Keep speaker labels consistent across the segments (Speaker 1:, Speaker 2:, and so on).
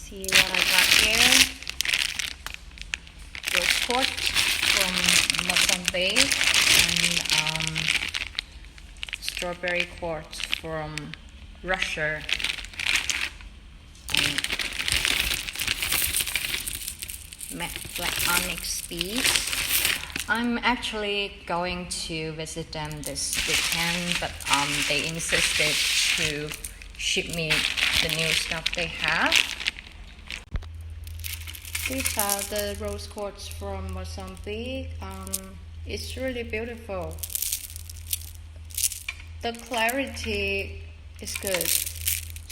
Speaker 1: See what I got here. Rose quartz from Mozambique and strawberry quartz from Russia. And matte black onyx beads. I'm actually going to visit them this weekend, but they insisted to ship me the new stuff they have. These are the rose quartz from Mozambique. It's really beautiful. The clarity is good,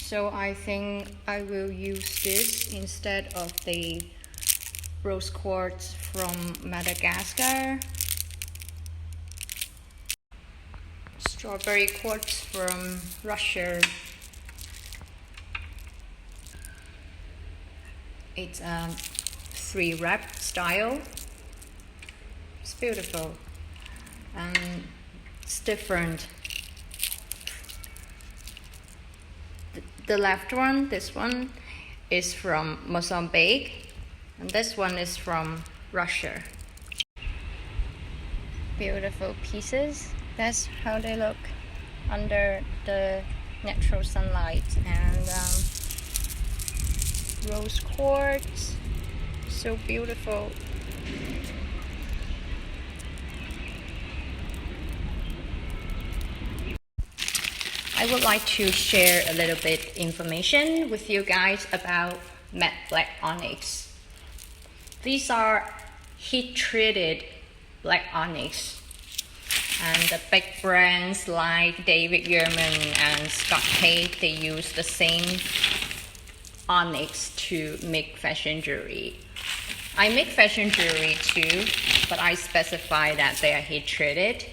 Speaker 1: so I think I will use this instead of the rose quartz from Madagascar. Strawberry quartz from Russia. It's a 3-wrap style. It's beautiful and it's different. The left one, this one, is from Mozambique, and this one is from Russia. Beautiful pieces. That's how they look under the natural sunlight. And rose quartz, so beautiful. I would like to share a little bit information with you guys about matte black onyx. These are heat-treated black onyx, and the big brands like David Yurman and Scott Hay, they use the same onyx to make fashion jewelry. I make fashion jewelry too, but I specify that they are heat-treated.